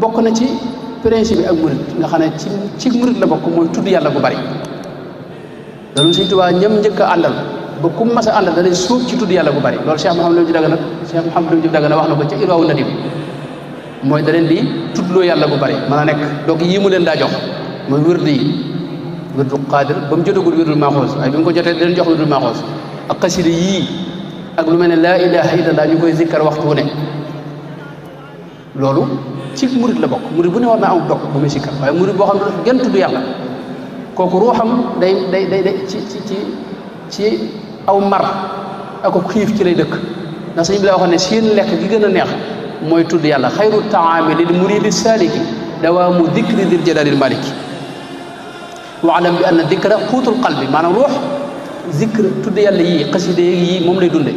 bokk na ci principe ak murid nga xam ne ci murid la bokk mooy tudd yàlla bu bari loolu Sëñ Tuubaa ñëm njëkk a àndal ba ku mas a àndal da lay suuf ci tudd yàlla bu bari loolu Cheikh Mouhamadou Lamine Dagana Cheikh Mouhamadou Lamine Dagana wax na ko ca Irwaawu Nadim mooy da leen di tuddloo yàlla bu bari mën a nekk donc yii mu leen daa jox mooy wërd yi wërdu Qaadir ba mu jotagul wërdul Maaxoos waaye bi mu ko jotee da leen jox wërdul Maaxoos ak xasida yii ak lu mel ne laa ilaha illallah ñu koy zikkar waxtu wu ne loolu ci murid la bokk murid bu ne war naa am dog bu muy sikkar waaye murid boo xam ne dafa gën tudd yàlla kooku ruuxam day ci aw mar ak xiif ci lay dëkk ndax sëñ bi la waxoon ne seen lekk gi gën a neex mooy tudd yàlla xayru taami lil muridi saliki dawaamu dikri dil jalaalil maliki waalam bi anna dikra xuutul qalbi maanaam ruux zikr tudd yàlla yii xaside yii moom lay dunde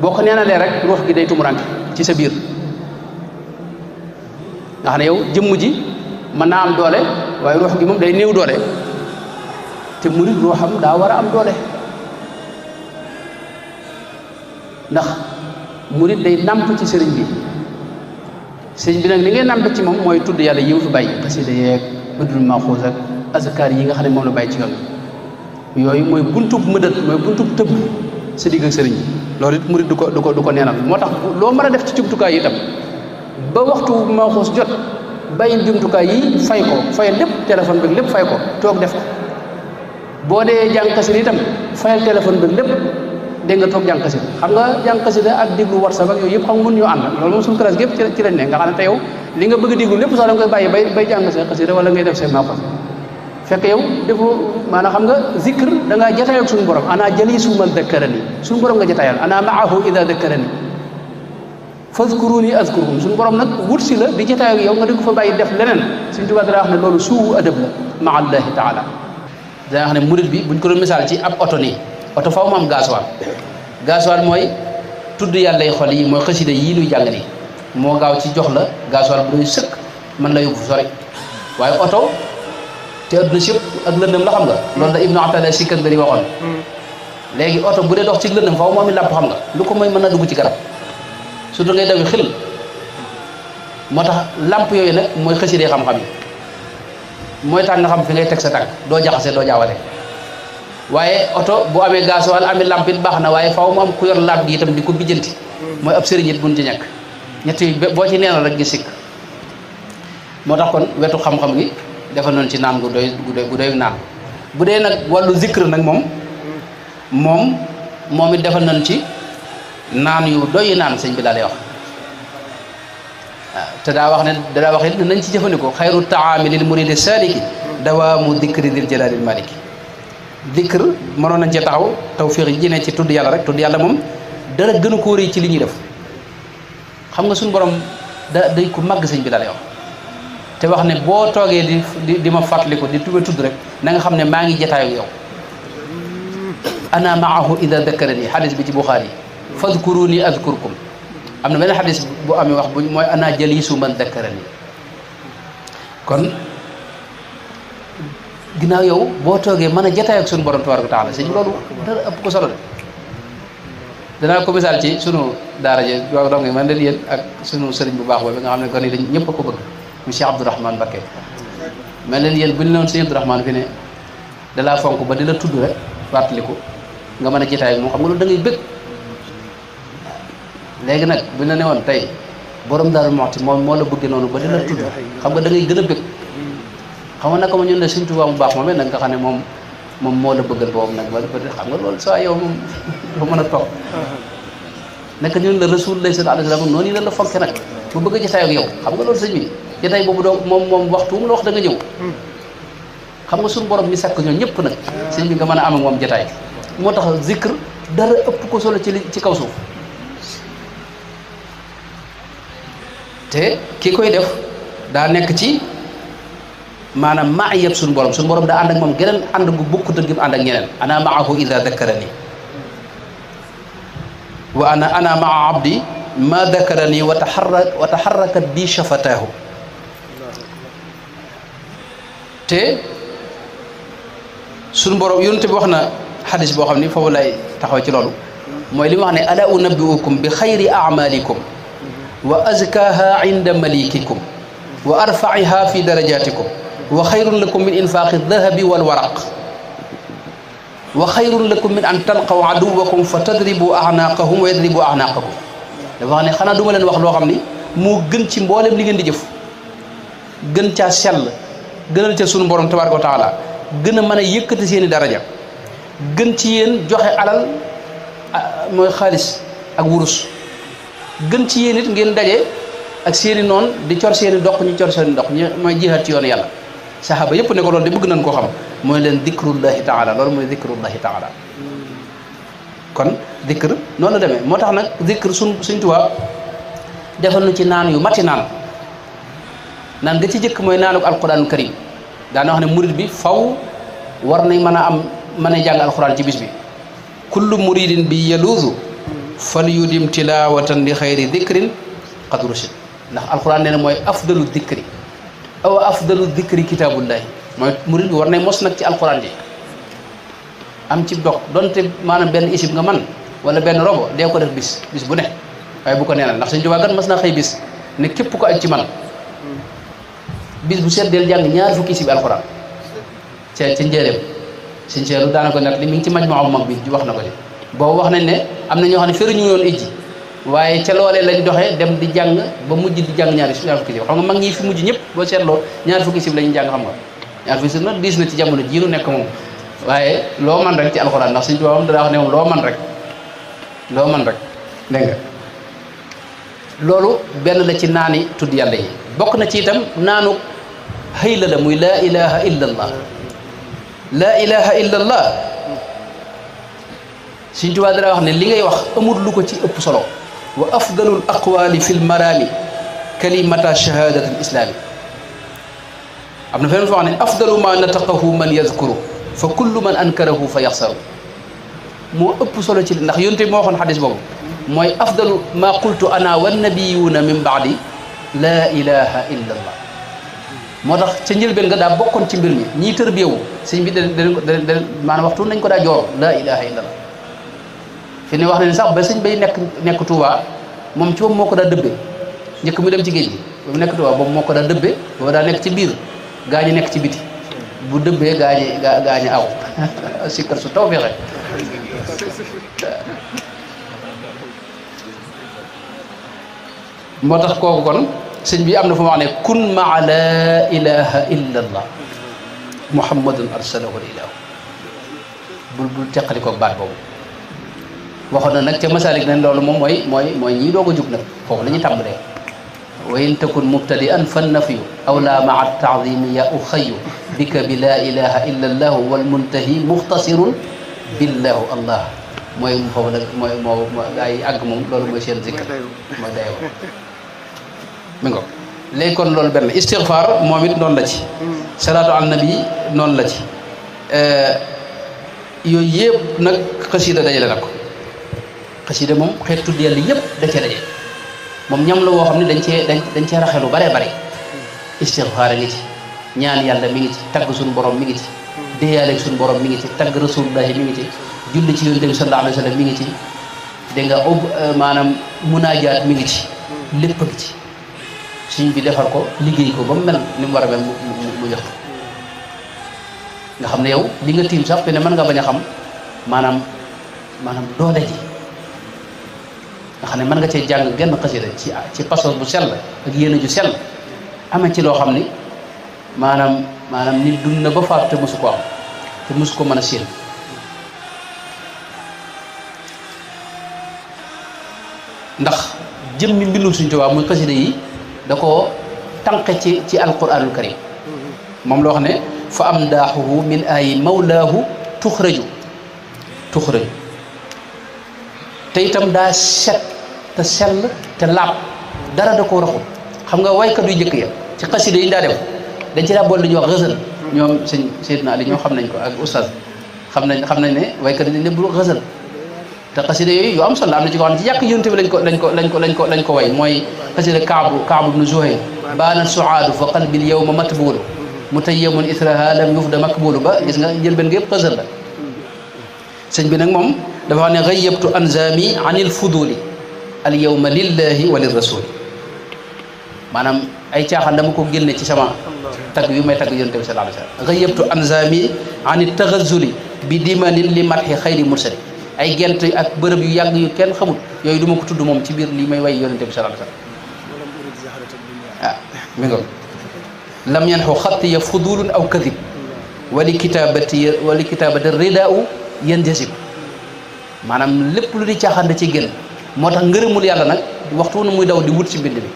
boo ko neenalee rek ruux gi day tumuranke ci sa biir nga xam ne yow jëmm ji mën naa am doole waaye ruux gi moom day néew doole te murid ruuxam daa war a am doole ndax murid day namp ci sëriñ bi nag li ngay namp ci moom mooy tudd yàlla yi mu fi bàyyi xasida yeeg Wërdul Maaxuus ak azkaar yi nga xam ne moom la bàyyi ci yoon yooyu mooy buntub mëdët mooy buntub tëbb sa digg ak sëriñ bi loolu it murid du ko neenal moo tax loo mën a def ci jumtukaay yi itam ba waxtu Maaxuus jot bàyyil jumtukaay yi fay lépp téléphone bi lépp fay ko toog def ko boo dee jàng xasida itam fayal téléphone bi lépp dégg nga toog jàng xasida xam nga jàng xasida ak déglu WhatsApp ak yooyu yëpp xam nga mën ñoo ànd loolu moom suñu classe gépp ci lañ ne nga xam ne te yow li nga bëgg a déglu lépp sax da nga koy bàyyi bay jàng sa xasida wala ngay def seen Maaxuus fekk yow defoo maanaam xam nga zikr da ngaa jataayoo ak suñu borom ana jaliisu man dakkarani suñu borom nga jataayal ana maahu ida dakkarani fazkuruni azkurkum suñu borom nag wut si la di jataayoo ak yow nga di ko fa bàyyi def leneen Sëñ Tuubaa dara wax ne loolu suuwu adab la maa allahi taala dana wax ne murid bi buñ ko doon misaal ci ab oto nii oto faw mu am gasoil mooy tudd yàlla yi xol yi mooy xasida yii nuy jàng nii moo gaaw ci jox la gasoil bu doy sëkk mën la yóbbu fu sori waaye oto te adduna si yëpp ak lëndëm la xam nga loolu la Ibnu Atala Sikandari waxoon léegi oto bu dee dox ci lëndëm faw mu am làmp xam nga lu ko mooy mën na dugg ci garab surtout ngay dawi xil moo tax làmp yooyu nag mooy xasida xam-xam yi mooy tax nga xam fi ngay teg sa tànk doo jaxase doo jaawate waaye oto bu amee gasoil amee lamp it baax na waaye faaw mu am ku yor lamp gi itam di ko bijjanti mooy ab sëriñ it buñ ci ñàkk ñett yi boo ci neenal rek gi sikk moo tax kon wetu xam-xam gi defal noonu ci naan gu doy naan bu dee nag wàllu zikr nag moom it defal nañ ci naan yu doy naan sëñ bi daal lay wax waaw te daa wax it nañ ci jëfandikoo xayru taami lil muridi saliki dawaamu dikri dil jalaalil maliki dikr mënoon nañ cee taxaw tawfiix yi ne ci tudd yàlla rek tudd yàlla moom dara gën a ko rëy ci li ñuy def xam nga suñu borom day ko màgg sëñ bi daal lay wax te wax ne boo toogee di ma fàttaliku di tudd rek na nga xam ne maa ngi jataay ak yow ana maahu ida dakkarani xadis bi ci Buxaari fadkuruni azkurkum am na benn xadis bu amee wax bu mooy ana jaliisu man dakkarani kon ginnaaw yow boo toogee mën a jataay ak suñu borom tabaaraka wa taala sëñ bi loolu dara ëpp ko solo de danaa ko misaal ci sunu daara ji waaw donc man leen yéen ak sunu sëriñ bu baax boobu nga xam ne kon dañ ñëpp a ko bëgg mu Cheikh Abdourahmane Mbacké man leen yéen bu ñu newoon sëñ Abdourahmane fi ne dalaa fonk ba di la tudd rek fàttaliku nga mën a jataay ak moom xam nga loolu da ngay bëgg léegi nag bu ñu la newoon tey borom Daaru Muxti moom moo la bëggee noonu ba di la tudd xam nga da ngay gën a bëgg xam nga naka ma ñun ne Sëñ Tuubaa mu baax moom nag nga xam ne moom moo la bëggal boobu nag xam nga loolu saa yow moom doo mën a toog naka ñun la Rasulullah sallallahu alayhi wa sallam noonu la fonke nag bu bëgg a jotaay ak yow xam nga loolu sëñ bi jotaay boobu doo moom waxtu mu la wax da nga ñëw xam nga suñu borom mi sàkk ñoo ñëpp nag sëñ bi nga mën a am ak moom jotaay moo tax zikr dara ëpp ko solo ci kaw suuf te ki koy def daa nekk ci maanaam maa yëpp suñu borom daa ànd ak moom geneen ànd gu bokkut ak gi mu ànd ak ñeneen ana maahu ida dakkarani wa ana maa abdi ma dakkarani wa taxarrakat bi shafataahu te suñu borom yonent bi wax na xadis boo xam ni foofu lay taxaw ci loolu mooy li mu wax ne ala unabbiukum bi xayri amalikum wa azkaha inda malikikum wa arfaiha fi darajatikum wa xayrun lakum min infaqi dahabi wal waraq wa xayrun lakum min an talqaw aduwakum fa tadribu a'naqahum wa yadribu a'naqakum dafa wax ne xanaa duma leen wax loo xam ni moo gën ci mboolem li ngeen di jëf gën caa sell gënal ca sunu borom tabaraka wa taala gën a mën a yëkkati seeni daraja gën ci yéen joxe alal mooy xaalis ak wurus gën ci yéen it ngeen daje ak seeni noon di cor seeni dox ñu cor seeni dox ñu mooy jihaad ci yoonu yàlla saxaaba yëpp ne ko loolu de bëgg nañ koo xam mooy leen dikrullahi taala loolu mooy dikrullahi taala kon dikr noonu la demee moo tax nag dikr suñ tubaab defal na ci naan yu mati naan ga ci jëkk mooy naanuk alquranul karim daana wax ne murid bi faw war nañ mën a am mën a jàng alquran ci bis bi kullu muridin bi yaluudu fal yudim tilawatan li xayri dikrin qad rushid ndax alquran nee na mooy afdalu dikri aw afdalu dikri kitaabullahi mooy murid bi war nay mos nag ci alquran ji am ci dox donte maanaam benn isib nga man wala benn robo dee ko def bis bu ne waaye bu ko neenal ndax Sëñ Tuubaa gat mas na xëy bis ne képp ko aj ci man bis bu seet del jàng ñaar fukki isib alquran ca njëreem Sëñ Seeru daana ko net li mi ngi ci majmaa bu mag bi wax na ko ci boobu wax nañ ne am na ñoo xam ne fëriñu yoon ijji waaye ca loolee lañ doxee dem di jàng ba mujj di jàng ñaar fukki isib xam nga mag ñi fi mujj ñëpp boo seetloo ñaar fukki isib la ñuy jàng xam nga ñaar fukki isib nag diis na ci jamono jii nu nekk moom waaye loo man rek ci alxuraan ndax Sëñ Tuubaa moom daa wax ne moom loo man rek dégg nga loolu benn la ci naani tudd yàlla yi bokk na ci itam naanu xëyla la muy laa ilaha illa allah laa ilaha illa allah Sëñ Tuubaa daa wax ne li ngay wax amul lu ko ci ëpp solo wa afdalul aqwali fi lmaraami kalimata shahadat al islami am na feneen foo wax ne afdalu ma nataqahu man yazkuru fa kullu man ankarahu fa yaxsaru moo ëpp solo ci ndax yonte moo waxoon xadis boobu mooy afdalu ma qultu ana wannabiyuuna min baadi laa ilaha illa allah moo tax ca njëlbeen nga daa bokkoon ci mbir mi ñii tërbiyewu sëñ bi da maanaam waxtu nañ ko daa joor laa ilaha illa allah fi ne wax nañ sax ba sëñ bay nekk Touba moom ci moom moo ko daa dëbbe njëkk mu dem ci géej gi ba mu nekk Touba boobu moo ko daa dëbbe boobu daa nekk ci biir gaa ñi nekk ci biti bu dëbbee gaañi aw sikkar su taw fexe moo tax kooku kon sëñ bi am na fu ma wax ne kun maa la ilaha illa allah muhammadun arsalahu ilahu bul teqali koog baat boobu waxoon na nag ca masalik ne loolu moom mooy ñii doog a jug nag foofu la ñuy tàmbalee wa in takun mubtadi'an fan nafyu aw la maa taadimi ya uxayu bika bi laa ilaha illa allahu wal muntahi muxtasirun billahu allah mooy foofu nag moo gaa yi àgg moom loolu mooy seen zikr mooy dayoo mi ngo léegi kon loolu benn istighfar moom it noonu la ci salaatu ala nabi noonu la ci yooyu yëpp nag xasida dajale na ko xasida moom xeet tudd yàlla yëpp da cee daje moom ñam la woo xam ne dañ cee raxelu bare bare istighfar a ngi ci ñaan yàlla mi ngi ci tagg suñu borom mi ngi ci déyaaleeg suñu borom mi ngi ci tagg rasulullahi mi ngi ci julli ci yonent bi sallallahu alayhi wa sallam mi ngi ci dégg nga maanaam munaajaat mi ngi ci lépp a ngi ci suñ bi defar ko liggéey ko ba mu mel ni mu war a mel mu jox nga xam ne yow li nga tiim sax te ne mën nga bañ a xam maanaam doole ji nga xam ne mën nga cee jàng genn xasida ci pasos bu sell ak yéene ju sell amee ci loo xam ni maanaam nit dund na ba faatu te mosu ko am te mosu ko mën a séen ndax jëmmi mbindum Sëñ Tuubaa muy xasida yi da ko tànqe ci alquranul karim moom loo xam ne fa am daaxuhu min ay mawlaahu tuxraju te itam daa set te sell te laab dara da koo raxul xam nga waykat yu njëkk ya ci xasida yi daa def dañ ci daa boole lu ñuy wax xësal ñoom sëñ Seydina Ali ñoo xam nañ ko ak oustaz xam nañ ne waykat yi dañ ne bul xësal te xasida yooyu yu am solo am na ci ko xam ne ci yàq yonent bi lañ ko way mooy xasida Kaabu ibnu Zuhayr baana suaadu fa qalbil yawma matbuulu mutayyamun ithraha lam yufda makbulu ba gis nga njëlbeen nga yëpp xësal la sëñ bi nag moom dafa wax ne gayyabtu anzami anil fuduli al yawma lillahi wa lirrasuli maanaam ay caaxaan dama ko génne ci sama tagg yu may tagg yonent bi sallallahu alayhi wasallam ghayyabtu anzami ani taghazuli bi dimanin li matxi xayri mursali ay gent ak bërëb yu yàgg yu kenn xamul yooyu du ma ko tudd moom ci biir li may way yonent bi sallallahu alayhi wasallam ah mi ngo lam yanxu xattiya fudulun aw kadib wali kitabati ridaau yanjasib maanaam lépp lu di caaxaan da ci génn moo tax ngërëmul yàlla nag waxtu na muy daw di wut ci mbind mi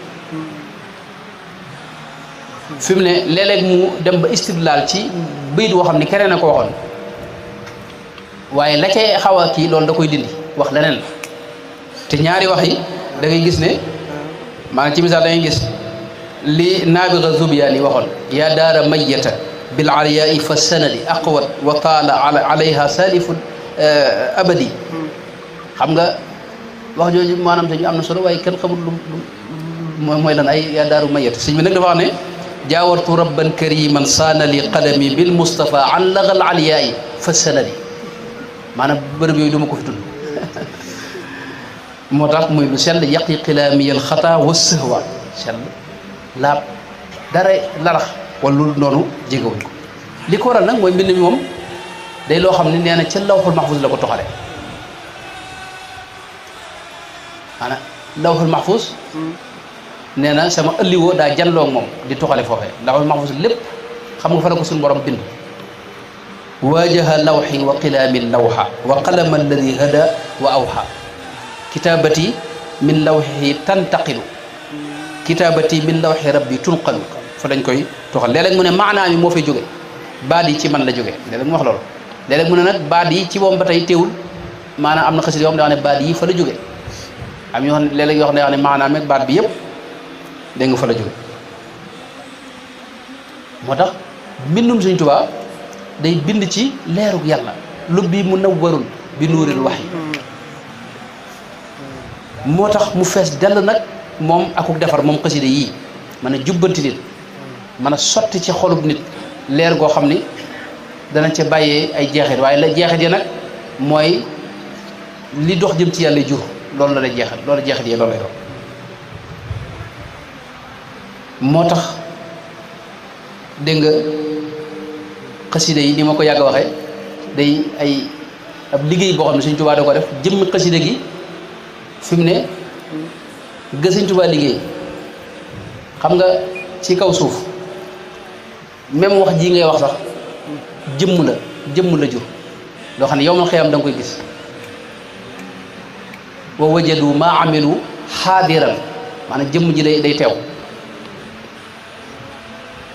fi mu ne léeg-léeg mu dem ba istidlaal ci bayit woo xam ne keneen a ko waxoon waaye la cay xaw a kii loolu da koy dindi wax leneen te ñaari wax yi da ngay gis ne maanaam ci misaal da ngay gis li naabiga Zubyani waxoon yaa daara mayyata bil aliyaai fa sanadi aqwat wa taala alayha salifun abadi xam nga wax jooju maanaam te ñu am na solo waaye kenn xamul lu mooy lan ay yaa daaru mayyata sëñ bi nag dafa wax ne jaawartu rabban kariman saana li qadami bil mustafa an lagal aliyaai fa sanadi maanaam bërëb yooyu duma ko fi tudd moo tax muy lu sell yaqi xilaamiyal xata wa sëhwa sell laab dara larax wala lu noonu jégewuñ ko li ko waral nag mooy mbind mi moom day loo xam ne nee na ca lawxul mahfuz la ko toxale maanaam lawxul mahfuz nee na sama ëlliwoo daa janloog moom di toxale foofee lawxul mahfuz lépp xam nga fa la ko suñu borom bind waajaha lawxi wa qilaami lawxa wa qalama alladi hada wa awxa kitaabati min lawxihi tantaqilu kitaabati min lawxi rabbi tunqalu fa dañ koy toxal léeg-léeg mu ne maanaa mi moo fay jóge baat yi ci man la jóge léeg-léeg mu wax loolu léeg-léeg mu ne nag baat yi ci moom ba tey teewul maanaam am na xasida yoo xam ne wax ne baat yi fa la jóge am yoo xam ne léeg-léeg yoo xam ne wax ne maanaam ak baat bi yëpp dégg nga fa la jóge moo tax mbindum Sëñ Tuubaa day bind ci leerug yàlla lubbi munawwarun bi nuuril wahyi moo tax mu fees dell nag moom akuk defar moom xasida yii mën a jubbanti nit mën a sotti ci xolub nit leer goo xam ni dana ca bàyyee ay jeexit waaye la jeexit yi nag mooy li dox jëm ci yàlla jur loolu la lay jeexit loolu jeexit yi loolu lay doon moo tax dégg nga xasida yi ni ma ko yàgg a waxee day ay ab liggéey boo xam ne Sëñ Tuubaa da ko def jëmmi xasida gi fi mu ne gë Sëñ Tuubaa liggéey xam nga ci kaw suuf même wax ji ngay wax sax jëmm la jur loo xam ne yow ma xëyam da nga koy gis wa wajadu maa amilu xaadiran maanaam jëmm ji day teew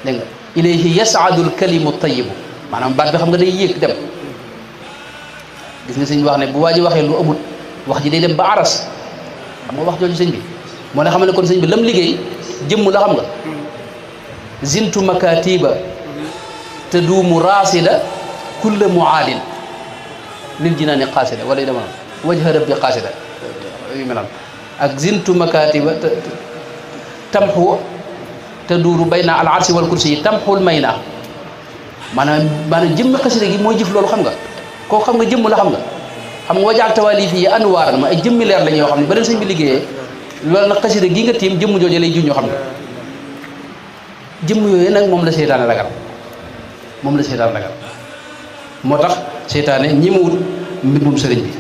dégg nga ilayhi yasaadu alkalimu tayibu maanaam baat bi xam nga day yéeg dem gis nga sëñ wax ne bu waa ji waxee lu amut wax ji day dem ba aras xam nga wax jooju sëñ bi moo ne xam ne kon sëñ bi lam liggéey jëmm la xam nga zintu makatiba te duumu raasida kulla muaadin lil jinaani qaasida wala yu dema noonu wajha rabbi qaasida yu mel noonu ak zintu makatiba tamxu te duuru bayna al arsi wal kursi yi tamxul may na maanaam jëmmi xasida gi mooy jëf loolu xam nga kooku xam nga jëmm la xam nga wajaal tawaalif yi anwaaran ma ay jëmmi leer la ñoo xam ne ba leen sëñ bi liggéeyee loolu nag xasida gi nga tiim jëmm jooju lay juñoo xam ne jëmm yooyu nag moom la seytaane ragal moo tax seytaane ñi ma wut mbindum sëriñ bi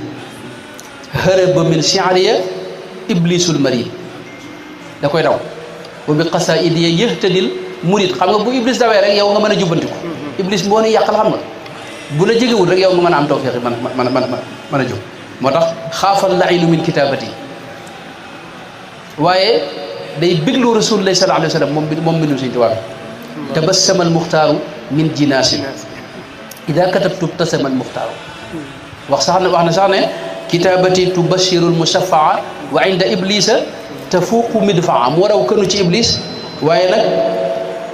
haraba min shi'riya iblisul marid da koy daw wa bi qasaidi yahtadil murid xam nga bu iblis dawee rek yow nga mën a jubbantiku iblis boo ni yàqal xam nga bu la jegewul rek yow nga mën a am tawfiq mën a jub moo tax xaafal lainu min kitabati waaye day béglu rasulullahi sallallahu alayhi wa sallam moom mbindum Sëñ Tuubaa bi tabassama almuxtaaru min jinaasin ida katabtu btasama almuxtaaru wax na sax ne kitabati tubashiru almushafaa wa inda iblisa tafuuqu midfaa mu war a kënu ci iblis waaye nag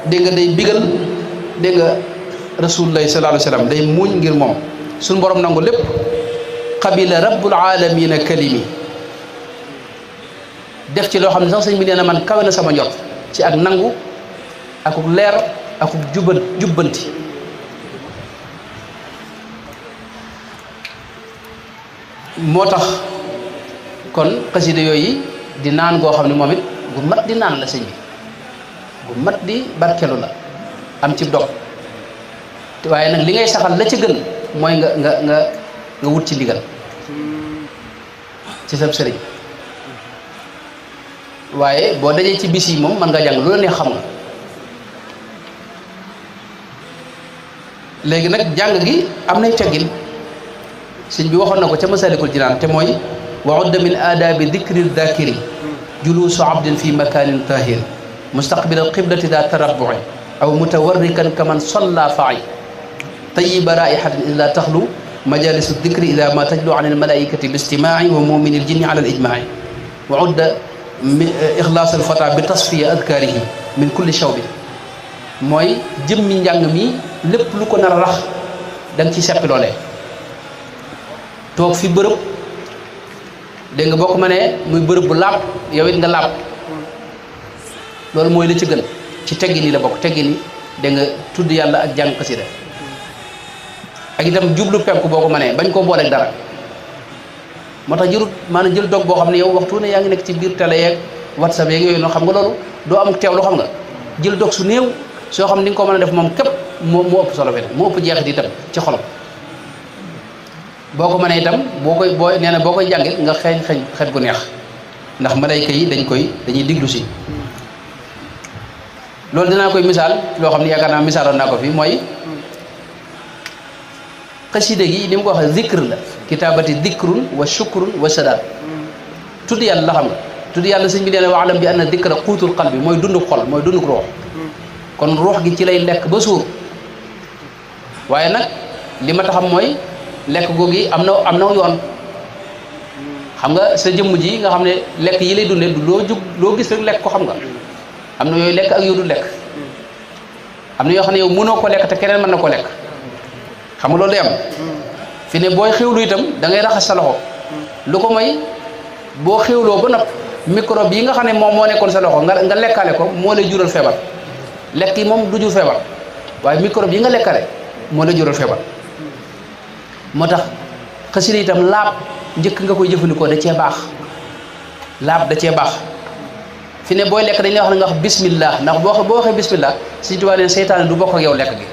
dégg nga day bigal dégg nga rasulullahi sallallahu alayhi wa sallam day muuñ ngir moom suñu borom nangu lépp qabila rabbul alamina kalimi def ci loo xam ne sax sëñ bi nee na man kawe na sama njort ci ak nangu akuk leer akuk jubbanti moo tax kon xasida yooyu di naan goo xam ne moom it gu mat di naan la sëñ bi bu mat di barkelu la am ci dog waaye nag li ngay saxal la ci gën mooy nga wut ci ndigal ci sab sëriñ waaye boo dajee ci bis yi moom mën nga jàng lu la neex xam nga léegi nag jàng gi am nay teggin sëñ bi waxoon na ko ca Masalikul Jinaan te mooy wa udda min aadaabi dikri dakiri juluusu abdin fi makanin tahir mustaqbil al qiblati daa tarabbu'i aw mutawarrikan kaman salla fa'i tayyiba raihatin ila taxlu majalisu dikri ida ma tajlu an al malaikati bi istimaa'i wa mumini al jinni ala al ijmaa'i wa udda ixlaas al fata bi tasfiya adkaarihi min kulli shawbin mooy jëmmi njàng mi lépp lu ko nar a rax da nga ci seppi loolee toog fi bërëb dégg nga boo ko mënee muy bërëb bu laab yow it nga laab loolu mooy la ci gën ci teggin yi la bokk teggin yi dégg nga tudd yàlla ak jàng xasida ak itam jublu penku boo ko mënee bañ koo booleeg dara moo tax jërut maanaam jël dog boo xam ne yow waxtu ne yaa ngi nekk ci biir télé yeeg whatsapp yeeg yooyu noonu xam nga loolu doo am teewlu xam nga jël dog su néew soo xam ni nga ko mën a def moom képp moo ëpp solo fene moo ëpp jeexit itam ci xolam boo ko mënee itam nee na boo koy jàngit nga xeet gu neex ndax malayka yi dañuy diglu si loolu dinaa koy misaal loo xam ne yaakaar naa misaaloon naa ko fi mooy xasida gi ni mu ko waxee zikr la kitaabati dikrun wa shukrun wa sadaat tudd yàlla la xam nga tudd yàlla sëñ bi nee na waalam bi anna dikra quutul qalbi mooy dunduk xol mooy dunduk ruux kon ruux gi ci lay lekk ba suur waaye nag li ma taxam mooy lekk googu am na yoon xam nga sa jëmm ji nga xam ne lekk yi lay dundee du loo gis rek lekk ko xam nga am na yooyu lekk ak yooyu du lekk am na yoo xam ne yow mënoo ko lekk te keneen mën na ko lekk xam nga loolu day am fi ne booy xewlu itam da ngay raxas sa loxo lu ko mooy boo xewloo ba nag microbe yi nga xam ne moom moo nekkoon sa loxo nga lekkaale ko moo lay jural feebar lekk yi moom du jur feebar waaye microbe yi nga lekkale moo lay jural feebar moo tax xasida itam laab njëkk nga koy jëfandikoo da cee baax laab da cee baax fi ne booy lekk dañ lay wax ne nga wax bismillah ndax boo waxee bismillah Sëñ Tuubaa ne seytaane du bokk ak yow lekk gi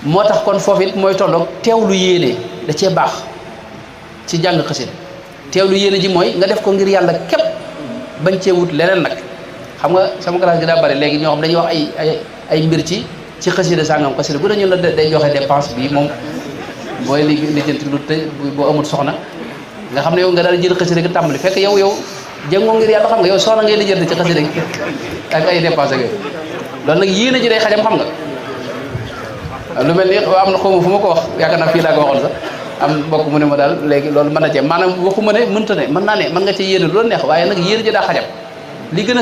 moo tax kon foofu it mooy tolloog teewlu yéene da cee baax ci jàng xasida teewlu yéene ji mooy nga def ko ngir yàlla képp bañ cee wut leneen nag xam nga sama classe gi daa bari léegi ñoo xam dañuy wax ay mbir ci xasida sàngam xasida bu dañu la day joxe dépense bi moom booy lijjanti lu te boo amul soxna nga xam ne yow nga daal jël xasida gi tàmbali fekk yow jëngoo ngir yàlla xam nga yow soxna ngay lijjanti ci xasida gi ak ay dépense ak yooyu loolu nag yéene ji day xajam xam nga lu mel ni am na xawma fu ma ko wax yaakaar naa fii laa ko waxoon sax am mbokk mu ne ma daal léegi loolu mën na cee maanaam waxuma ne mënta ne mën naa ne mën nga cee yéene lu la neex waaye nag yéene ji daa xajam li gën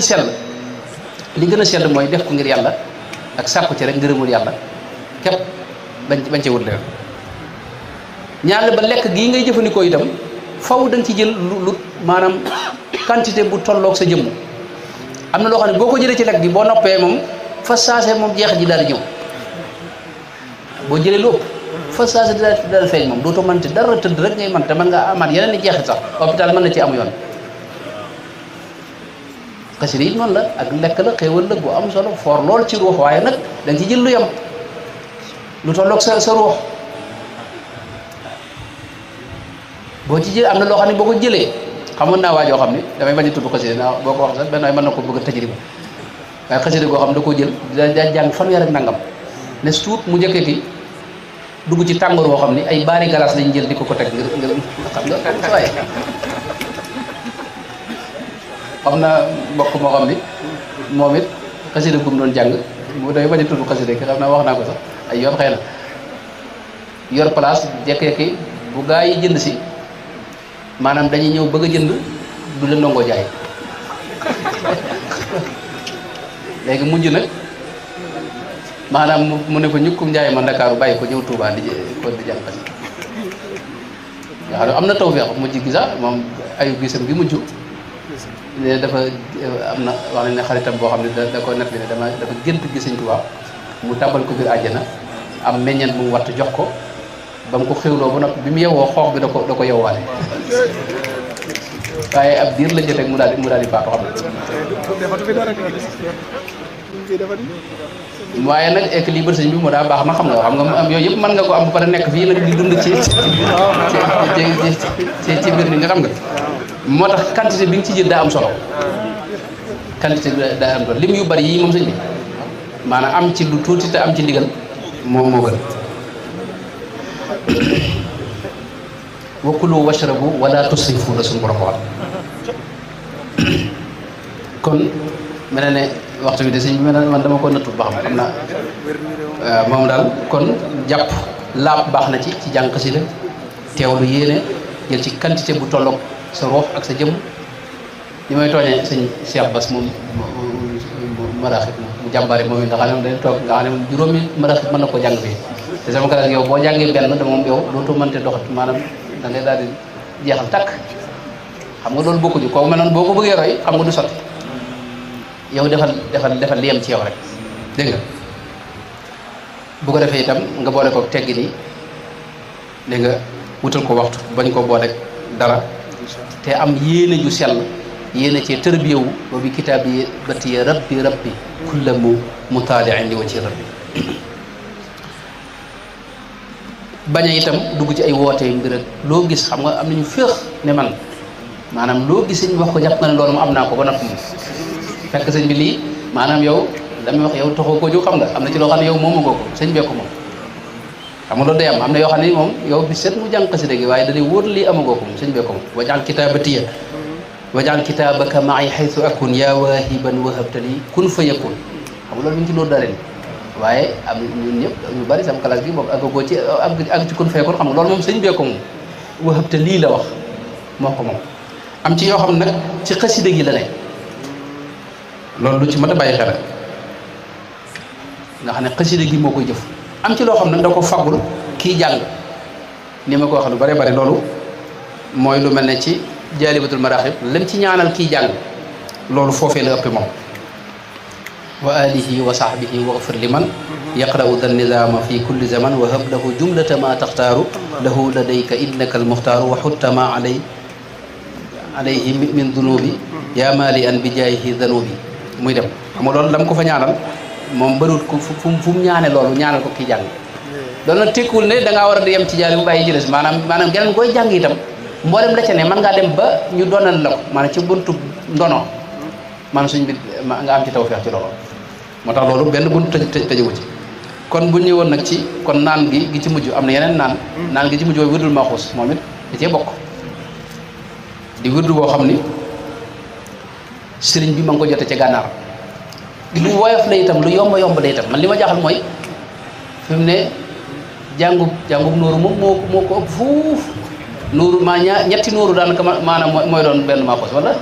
a sell mooy def ko ngir yàlla ak sàkku ci rek ngërëmul yàlla képp bañ cee wut leen ñaar ba lekk gii ngay jëfandikoo itam faw da nga ci jël lu maanaam quantité bu tolloog sa jëmm am na loo xam ne boo ko jëlee ci lekk gi boo noppee moom fa saase moom jeex ji daal di ñëw boo jëlee lu ëpp fa saase daal feeñ moom dootoo mënti dara tëdd rek ngay mën te mën nga amaat yeneen i jeexit sax hôpital mën na ci am yoon xasida it noonu la ak lekk la xéewal la bu am solo foor lool ci ruux waaye nag da nga ci jël lu yem lu tolloog sa ruux boo ci jël am na loo xam ne boo ko jëlee xamoon naa waajoo xam ne damay bañ a tudd xasida naa boo ko wax sax benn waay mën na ko bëgg a tajriba waaye xasida goo xam ne da koo jël da jàng fanweer ak nangam ne tuut mu njëkkati dugg ci tàngoor boo xam ne ay baari galas lañ jël di ko teg ngir xam nga waaye xam na mbokk moo xam ni moom it xasida gum doon jàng mu damay bañ a tudd xasida ki xam naa wax naa ko sax ay yoon xëy na yor place jekki-jekki bu gaa yi jënd si maanaam dañuy ñëw bëgg a jënd du leen nangoo jaay léegi mujj nag maanaam mu ne ko ñukkum njaay ma Ndakaaru bàyyi ko ñëw Touba di jàng xasida nga xam ne am na tawfeex mujj gi sax moom ayu gisam gi mujj ne dafa am na wax nañ ne xaritam boo xam ne da ko net bi ne dafa gént gi Sëñ Tuubaa mu tàbbal ko biir àjjana am meññeen bu mu watt jox ko ba mu ko xewloo ba nag bi mu yewwoo xoox bi da ko yewwaale waaye ab diir la jotee mu daal di faatu xam na waaye nag équilibre sëñ bi moo daa baax na xam nga am yooyu yëpp mën nga ko am ba pare nekk fii nag di dund ci mbir mi nga xam nga moo tax quantité bi nga ci jël daa am solo quantité bi daa am solo lim yu bari yii moom sëñ bi maanaam am ci lu tuuti te am ci ndigal moom moo gën wa kulu washrabu wala tusrifu la suñu borom wax kon mel na ne waxtu bi de sëñ bi mel na man dama ko nattu ba xam naa waaw moom daal kon jàpp laab baax na ci jàng xasida teewlu yéene jël ci quantité bu tolloog sa ruux ak sa jëm li may tooñee sëñ Cheikh Bass moom maraxib mu jàmbaare moom it nga xam ne day toog nga xam ne juróomi maraxib mën na ko jàng fii te sama classe yow boo jàngee benn da moom yow dootu mënte doxat maanaam da ngay daal di jeexal takk xam nga loolu bokkuñu kooku mel noonu boo ko bëggee roy xam nga du sotti yow defal li yem ci yow rek dégg nga bu ko defee itam nga boole ko teggi nii dégg nga wutal ko waxtu bañ ko boole dara te am yéene ju sell yéene cee tërbiyewu ba bi kitaab yi batiye rabbi kulla mu taaliin li wa ci rabbi bañ a itam dugg ci ay woote mbir ak loo gis xam nga am nañu féex ne man maanaam loo gis sëñ bi wax ko jàpp nga ne loolu mu am naa ko ba noppi moom fekk sëñ bi lii maanaam yow damay wax yow taxoo ko ju xam nga am na ci loo xam ne yow moomu nga ko sëñ bee ko moom xam nga loolu day am na yoo xam ne moom yow bi seet mu jàng xasida gi waaye da lay wóor lii amagoo ko moom sëñ bee ko moom wajaal kitaabatiya wajaal kitaabaka maay xaytu akun yaa waahiban wahabtali kun fa yakun xam nga loolu mi ngi ci loolu daal waaye am ñun ñëpp ñu bari sama classe bi moom àggagoo ci àgg ci kun fa yakun xam nga loolu moom sëñ bee ko moom wahabtali la wax moo ko moom am ci yoo xam ne nag ci xasida gi la ne loolu lu ci mën a bàyyi xel nga xam ne xasida gi moo koy jëf am ci loo xam ne da ko fagul kii jàng ni ma ko wax lu bare bare loolu mooy lu mel ne ci jaalibatul maraaxib lam ci ñaanal kii jàng loolu foofee la ëpp moom wa alihi wa sahbihi waghfir liman yaqra'u da nizama fi kulli zaman wa hab lahu jumlata ma taxtaaru lahu ladayka innaka almuxtaaru wa xutta ma alayhi min dunubi yaa maali an bi jaayihi danubi muy dem xam nga loolu lam ko fa ñaanal moom bëriwut ko fu mu ñaane loolu ñaanal ko kii jàng loolu nag tekkuwul ne da ngaa war a yem ci jaali bu bàyyi jëles maanaam geneen koy jàng itam mboolem la ca ne mën ngaa dem ba ñu doonal la ko maanaam ci buntu ndono maanaam suñ bi nga am ci tawfeex ci loolu moo tax loolu benn buntu tëjëwu ci kon bu ñëwoon nag ci kon naan gi ci mujj am na yeneen naan gi ci mujj mooy wirdul maxuus moom it da cee bokk di wirdu boo xam ni sëriñ bi ma ngi ko jote ca gànnaar lu woyof la itam lu yomb la itam man li ma jaaxal mooy fi mu ne jàngub nóoru moom moo ko ëpp fuuf nóoru maa ñetti nóoru daanaka maanaam mooy doon benn maaxoos wala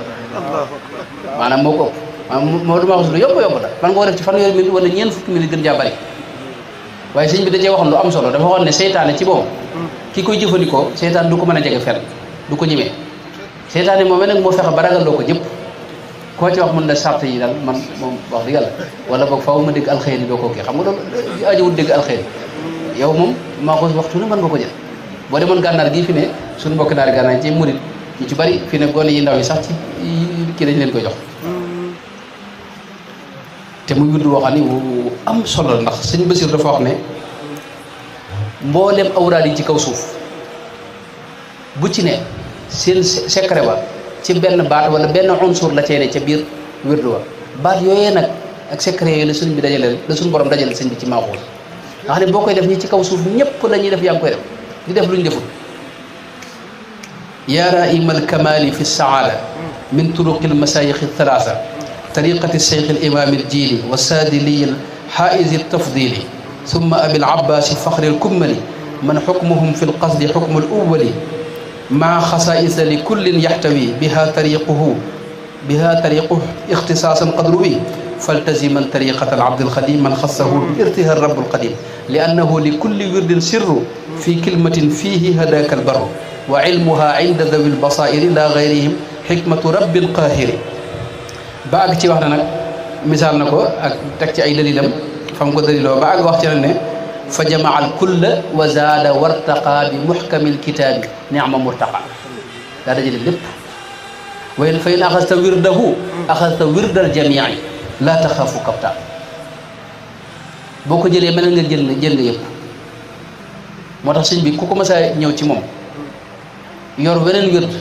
maanaam moo ko ëpp maanaam moo du maaxoos lu yomb la man nga ko def ci fanweeri minute wala ñeent fukki minute gën jaa bari waaye sëriñ bi da cee waxoon lu am solo dafa waxoon ne seytaane ci boobu ki koy jëfandikoo seytaan du ko mën a jege fenn du ko ñimee seytaane moom nag moo fexe ba ragalloo ko jëpp koo ci wax mën na sart yi daal man moom wax dëgg yàlla wala boog faaw ma dégg alxeyri doo ko kii xam nga loolu ajowul dégg alxeyri yow moom maa ko waxtu ne mën nga ko jël boo demoon gànnaar gii fi ne suñu mbokk naari gànnaar ci murit ñu ci bari fi ne gone yi ndaw yi sax ci kii dañ leen koy jox te muy wirdu woo xam ne wu am solo ndax sëñ Basiir dafa wax ne mboolem awraad yi ci kaw suuf bu ci ne seen secret ba ci benn baat wala benn unsur la cee ne ca biir wirdu wa baat yooyee nag ak secret yooyu la sëñ bi dajale la suñu borom dajale sëñ bi ci maaxuus nga xam ne boo koy def ñi ci kaw suuf ñëpp la ñuy def yaa ngi koy def di def lu ñu deful yaa raimal kamali fi saada min turuqi almasayixi thalatha tariqati cheikh alimam aljili wa saadiliyi alxaaizi altafdili thumma abi alabbasi faxri alkummali man xukmuhum fi lqasdi xukmu aluwali maa xasaisa li kullin yaxtawi biha tariquhu ixtisaasan qadru wi faltaziman tariqata alabdi alxadim man xassahu bi irtiha rabu alqadim li annahu li kulli wirdin sirru fi kilmatin fihi hadaka albarru wa ilmuha inda dawi albasairi la gayrihim xikmatu rabbi alqahiri ba àgg ci wax na nag misaal na ko ak teg ci ay dalilam fam ko daliloo ba àgg wax ci ne fa jamaa al kulla wa zaada wartaqa bi muxkami alkitaabi nicma murtaqa daa dajale lépp way fa in axasta wirdahu axasta wirdal jamii laa taxaafu kapta boo ko jëlee mel nga jël nga yëpp moo tax sëñ bi ku ko mës a ñëw ci moom yor weneen wird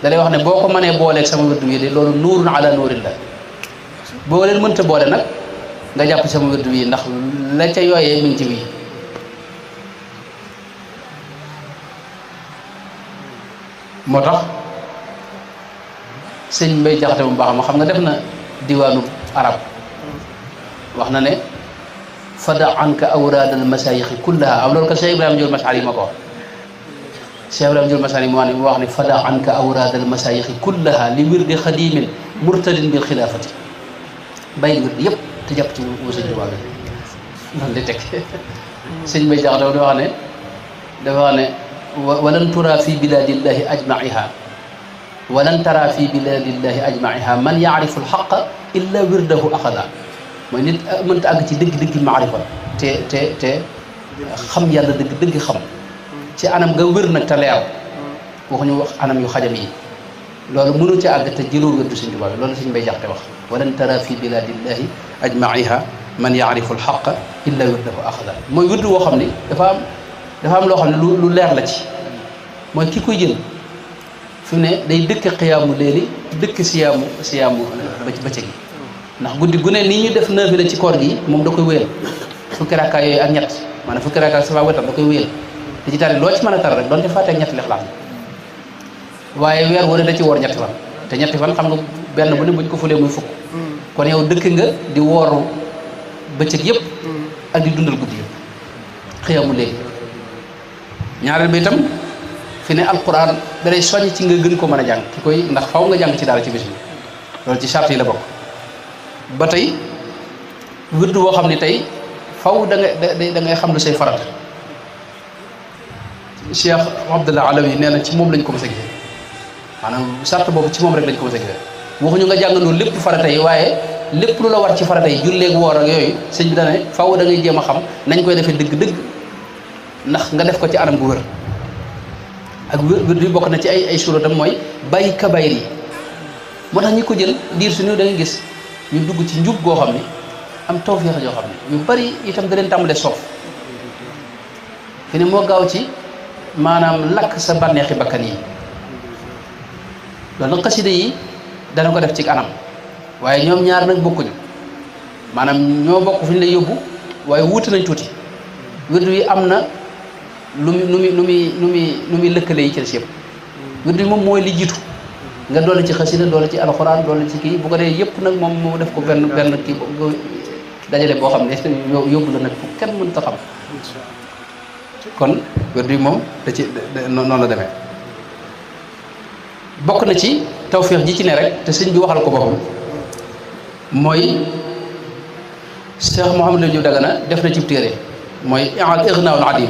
da lay wax ne boo ko mënee booleeg sama wird wi de loolu nuurun ala nuurin la boo leen mënta boole nag nga jàpp sama wird wi ndax la ca yooyee mi ngi ci bii moo tax sëñ Mbay Jaxate bu baax ma xam nga def na diwaanu arab wax na ne fada anka awraadal masaayixi kullaha am loolu ko Cheikh Ibrahima Ndiol Masari ma ko wax Cheikh Ibrahima Ndiol Masari mu wax ne fada anka awraadal masaayixi kullaha li wirdi xadimin murtadin bil xilaafati bàyyi wird yëpp te jàpp ci wu sëñ Tuubaa bi noonu lay teg sëñ Mbay Jaxate dafa wax ne walan tura fi biladillahi ajmaiha walan tara fi biladillahi ajmaiha man yaarifu alxaqa illa wirdahu axada mooy nit mënta àgg ci dëgg-dëgg maarifa te xam yàlla dëgg xam ci anam nga wér nag te leer waxuñu wax anam yu xajam yi loolu mënu ci àgg te jëloo wérdu Sëñ Tuubaa loolu Sëñ Mbay Jaxate wax walan tara fi biladillahi ajmaiha man yaarifu alxaqa illa wirdahu axada mooy wirdu woo xam ni dafa am loo xam ne lu leer la ci mooy ki koy jël fi mu ne day dëkk xiyaamu léegi dëkk siyaamu bëccëg gi ndax guddi gu ne nii ñu def naafila ci koor gi moom da koy wéyal fukki rakkaa yooyu ak ñett maanaam fukki rakkaa safa wetar da koy wéyal da ci tari loo ci mën a tar rek doonte fàtte ak ñetti Lixlaas waaye weer wu ne da ci woor ñetti fan te ñetti fan xam nga benn bu ne buñ ko fulee muy fukk kon yow dëkk nga di wooru bëccëg yëpp ak di dundal guddi yëpp xiyaamu léegi ñaareel bi itam fi ne alquran da lay soññ ci nga gën ko mën a jàng ki koy ndax faw nga jàng ci daal ci bis bi loolu ci charte yi la bokk ba tey wirdu boo xam ne tey faw da ngay xam lu say farat Cheikh Abdallah Alawi nee na ci moom lañ ko mës a gisee maanaam charte boobu ci moom rek lañ ko mës a gisee waxuñu nga jàngandoo lépp farata yi waaye lépp lu la war ci farata yi julleeg woor ak yooyu sëñ bi dane faw da ngay jéem a xam nañ koy defee dëgg-dëgg ndax nga def ko ci anam gu wër ak wér bi bokk na ci ay suuratam mooy bàyyi kabayir yi moo tax ñi ko jël diir suñu da ngay gis ñu dugg ci njub goo xam ne am tawfeex yoo xam ne yu bari itam da leen tàmbalee soof fi ne moo gaaw ci maanaam lakk sa bànneexi bakkan yi loolu nag xasida yi dana ko def ci anam waaye ñoom ñaar nag bokkuñu maanaam ñoo bokk fu ñu lay yóbbu waaye wuute nañ tuuti wirdu yi am na lu muy lëkkale yi ci des yëpp wirdu yi moom mooy li jiitu nga doole ci xasida doole ci alxuraan doole ci kii bu ko dee yëpp nag moom moo def ko benn kii dajale boo xam ne yóbbu la nag fu kenn mënta xam kon wirdu yi moom da ci noonu la demee bokk na ci tawféex ji ci ne rek te sëñ bi waxal ko boppam mooy Cheikh Mouhamadou Diop Dagana def na ci téere mooy Ignaa'ul Adiim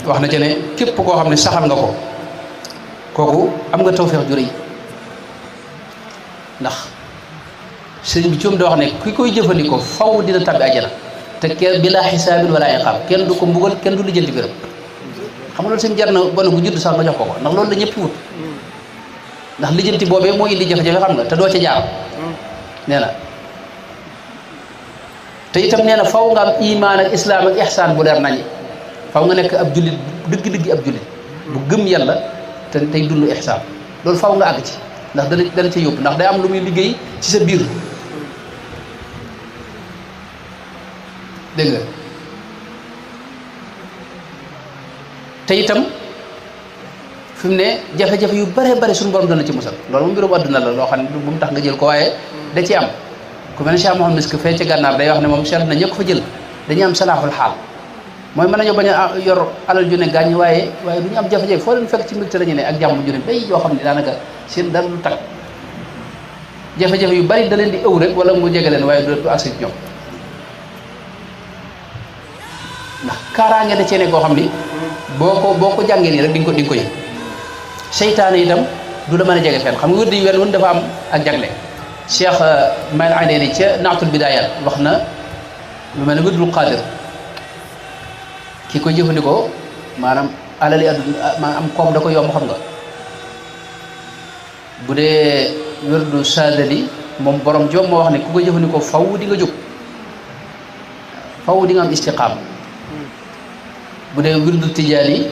wax na ci ne képp koo xam ne saxal nga ko kooku am nga tawféex ju rëy ndax sëriñ bi ci moom da wax ne ki koy jëfandikoo faw dina tabbi àjjana te kenn bilaa xisaabin wala iqaab kenn du ko mbugal kenn du lijjanti biram xam nga loolu sëñ jar na gone bu judd sax nga jox ko ndax loolu la ñëpp wut ndax lijjanti boobee moo indi jafe-jafe xam nga te doo ca jaar nee na te itam nee na faw nga am imaan ak islaam ak ihsaan bu leer nañi faw nga nekk ab jullit dëgg-dëgg ab jullit bu gëm yàlla te tey dund ihsaan loolu faw nga àgg ci ndax dana ca yóbbu ndax day am lu muy liggéey ci sa biir dégg nga te itam fi mu ne jafe-jafe yu bare bare suñu borom dana ci musal loolu moom mbirum àdduna la loo xam ne bu mu tax nga jël ko waaye da ci am ku mel ne Cheikh Mouhamed Misk fee ca gànnaar day wax ne moom seet na ñëpp fa jël dañuy am salaaxul xaal mooy mën nañoo bañ a yor alal ju ne gàññ waaye du ñu am jafe-jafe foo leen fekk ci mbir te lañu ne ak jàmm ju ne bay yoo xam ne daanaka seen dara du tag jafe-jafe yu bari da leen di ëw rek wala mu jege leen waaye du agsi ñoom ndax kaaraange da cee ne koo xam ni boo ko jàngee nii rek di nga ko yëg seytaane itam du la mën a jege fenn xam nga wér di wenn dafa am ak jagle Cheikh Mayel Ayni ca Naatul Bidaayat wax na lu mel ne wérdul Qaadir ki koy jëfandikoo maanaam alali àdduna maanaam am koom da ko yomb xam nga bu dee wirdu saadali moom borom joom moo wax ne ku ko jëfandikoo faw di nga jóg faw di nga am istiqaam bu dee wirdu tijaani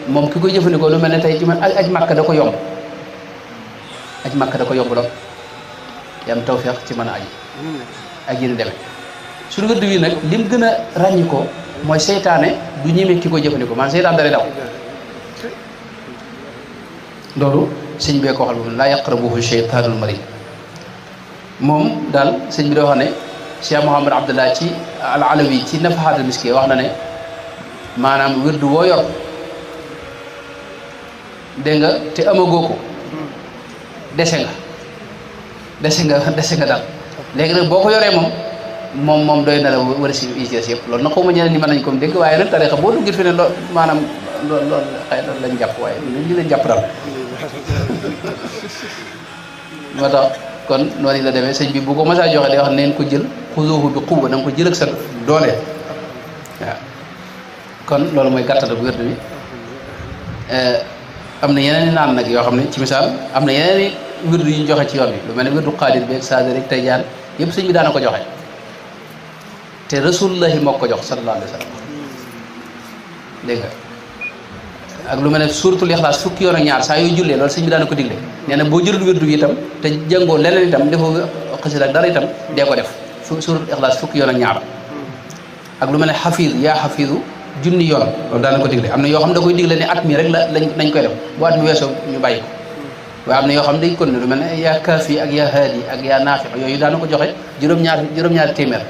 moom ki koy jëfandikoo lu mel ne tey ci man aj màkk da ko yomb aj màkk da ko yomb lool yam tawfeex ci mën a aji ak yi ni demee suñu wirdu wi nag lim gën a ràññi ko mooy seytaane du ñeme ki ko jëfandikoo maanaam seytaan dalay daw loolu sëñ bee ko waxal boobu laa yaqrabuhu sheytaanul marid moom daal sëñ bi da wax ne Cheikh Mouhamad Abdallah ci al alawi ci nafahatul miski wax na ne maanaam wirdu woo yor dégg nga te amagoo ko dese nga daal léegi nag boo ko yoree moom doy na la war a si ICS yëpp loolu na xaw ma ñeneen ñi mën nañ ko dégg waaye nag tarixa boo duggee fi ne loolu maanaam loolu xëy na lañ jàpp waaye li lañ jàpp daal moo tax kon noonu la demee sëñ bi bu ko masaa joxe day wax neen ko jël xuzuuhu bi quwwa na nga ko jël ak sa doole waaw kon loolu mooy gàttal bu wérdu bi am na yeneen i naan nag yoo xam ne ci misaal am na yeneen i wirdu yu ñu joxe ci yoon bi lu mel ne wirdu xaadir beeg saada rek tey jaan yëpp sëñ bi daana ko joxe te rasulullahi moo ko jox sallallahu alayhi wa sallam dégg nga ak lu mel ne suuratul ixlaas fukki yoon ak ñaar saa yooyu jullee loolu sëñ bi daana ko digle nee na boo jëlul wirdu bi itam te jàngoo leneen itam defoo xasida ak dara itam dee ko def suuratul ixlaas fukki yoon ak ñaar ak lu mel ne xafiis yaa xafiisu junni yoon loolu daana ko digle am na yoo xam ne da koy digle ne at mi rek lañ koy def bu at mi weesoo ñu bàyyi ko waaye am na yoo xam ne day kon ne lu mel ne yaa kaafi ak yaa haadi ak yaa naafi yooyu daana ko joxe juróom-ñaari téeméer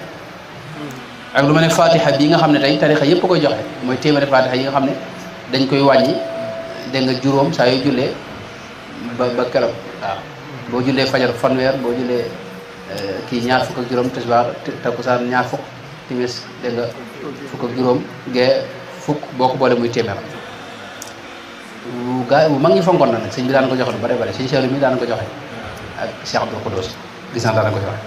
ak lu mel ne fatiha bii nga xam ne tey tarixa yëpp koy joxe mooy téeméeri fatiha yi nga xam ne dañ koy wàññi dégg nga juróom saa yoo jullee ba keroog waaw boo jullee fajar fanweer boo jullee kii ñaar fukk ak juróom tisbaar takkusaan ñaar fukk timis dégg nga fukk ak juróom gee fukk boo ko boole muy téeméer bu mag ñi fonkoon na nag sëñ bi daan ko joxe lu bare bare sëñ Cheikh mi daan ko joxe ak Cheikh Abdou Khoudous gis naa daan ko joxe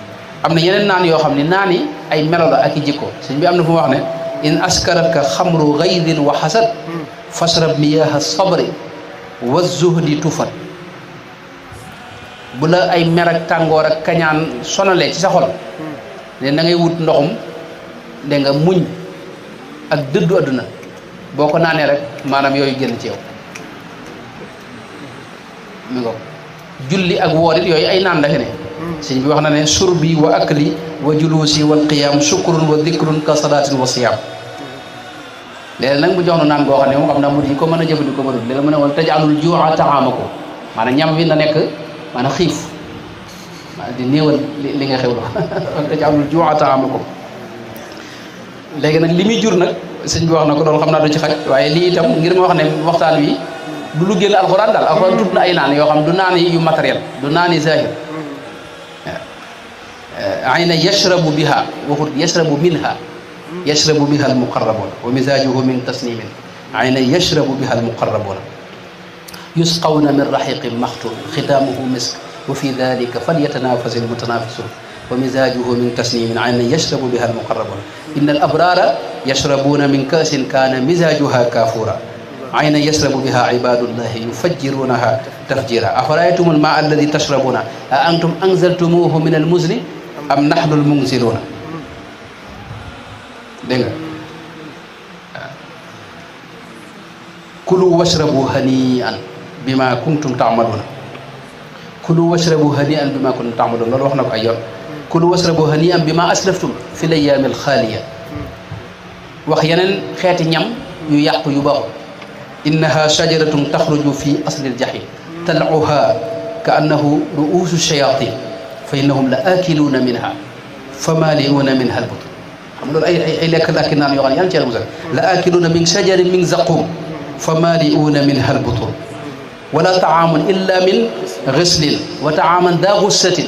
am na yeneen naan yoo xam ne naan yi ay melo la ak i jikko sëñ bi am na fu mu wax ne in askaraka xamru gaydin wa xasad fashrab miyaha sabri wa zuhdi tufat bu la ay mer ak tàngoor ak kañaan sonalee ci sa xol ne da ngay wut ndoxum dégg nga muñ ak dëddu adduna boo ko naanee rek maanaam yooyu génn ci yow mi ngo julli ak woorit yooyu ay naan dafe ne sëñ bi wax na ne surbi wa akli wa julusi wal qiyam shukrun wa dikrun ka salatin wa siyam léegi nag mu jox nu naan boo xam ne moom xam naa mu yi ko mën a jëfandikoo ba dul léegi mu ne woon tajaalul juu'a taamakum maanaam ñam wi na nekk maanaam xiif maanaam di néewal li nga xewlu tajaalul juu'a taamakum léegi nag li muy jur nag sëñ bi wax na ko loolu xam naa du ci xaj waaye lii itam ngir ma wax ne waxtaan wi du lu génn alxuraan daal alxuraan tudd na ay naan yoo xam du naan yu matériel du naan yi zahir ayna yashrabu biha waxut yashrabu minha yashrabu biha almuqarrabuna wa mizajuhu min tasnimin ayna yashrabu biha almuqarrabuna yusqawna min rahiqin maxtum xitaamuhu misk wa fi dalika falyatanafas almutanafisun wa mizajuhu min tasnimin ayna yashrabu biha almuqarrabuna inna alabrara yashrabuna min kaasin kana mizajuha kafura ayna yashrabu biha ibadullahi yufajjirunaha tafjira afaraytum almaa alladi tashrabuna a antum anzaltumuhu min almuzni am nahnu almunziluna dégg nga kulu washrabu hani'an bima kuntum ta'maluna kulu washrabu hani'an bima kuntum ta'maluna loolu wax na ko ay yoon kulu washrabu hani'an bima aslaftum fi l-ayyaami al-xaaliya wax yeneen xeeti ñam yu yàqu yu baaxul innaha shajaratun taxruju fi asli al-jahim tal'uha ka annahu ru'uusu shayatin fa innahum la aakiluuna minha fa maali'uuna minha al-butun xam loolu ay lekk lakki naan yoo xam ne yàlla ci yàlla musal la aakiluuna min shajarin min zaqum fa maali'uuna minha al-butun wala taamun illa min ghislin wa taaman daa gussatin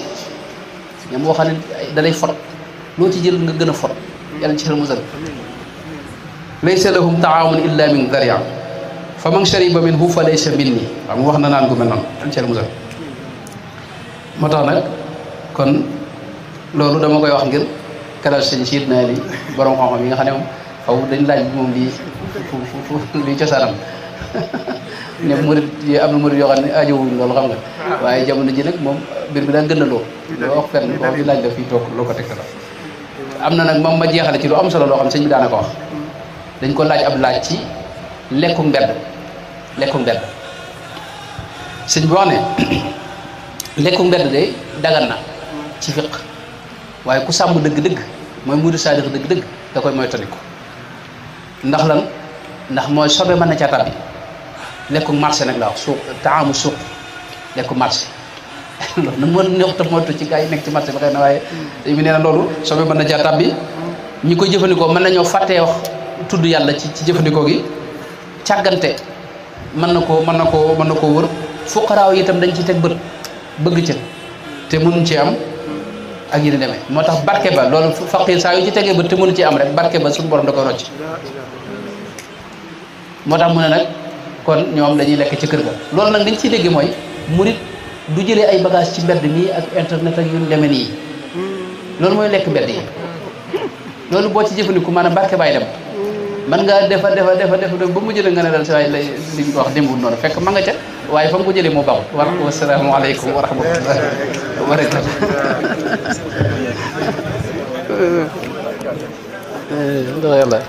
ñoom boo xam ne da lay fot loo ci jël nga gën a fot yàlla ci yàlla musal laysa lahum taamun illa min dharia fa man shariba minhu fa laysa minni xam nga wax na naan gu mel noonu yàlla ci yàlla musal moo tax nag kon loolu dama koy wax ngir kalal sëñ siit naa li borom xam-xam yi nga xam ne moom xaw dañ laaj moom lii fu lii cosaanam ne murid yi am na murid yoo xam ne aajowuñ loolu xam nga waaye jamono ji nag moom mbir bi daa gën a loo wax fenn foofu di laaj la fii toog loo ko teg la am na nag moom ma jeexale ci lu am solo loo xam sëñ bi daana ko wax dañ ko laaj ab laaj ci lekku mbedd sëñ bi wax ne lekku mbedd de dagan na ci fiq waaye ku sàmm dëgg-dëgg mooy murid saadiq dëgg-dëgg da koy moytandiku ndax lan ndax mooy sobe mën na ca tabbi lekku marché nag la wax suuq taamu suuq lekku marché loolu nag moo neex ta moytu ci gars yi nekk ci marché bi xëy na waaye dañ mi nee na loolu sobe mën na ca tabbi ñi koy jëfandikoo mën nañoo fàttee wax tudd yàlla ci jëfandikoo gi càggante mën na koo wër fuqaraaw yi itam dañ ci teg bët bëgg ca te mënuñ ci am ak yi ni demee moo tax barke ba loolu faqir saa yu ci tegee bët te mënu ci am rek barke ba suñu borom da ko rocc moo tax mu ne nag kon ñoom dañuy lekk ci kër ga loolu nag liñ ciy dégg mooy murit du jëlee ay bagage ci mbedd mi ak internet ak yu demee nii loolu mooy lekk mbedd yi loolu boo ci jëfandiku maanaam barke baay dem man nga defa ba mu jëlee nga ne dal si waaye lay li ñu ko wax démbul noonu fekk ma nga ca waaye fa mu ko jëlee moo baaxul war wasalaamu aleykum wa rahmatullahi wa barakatu ndax yàlla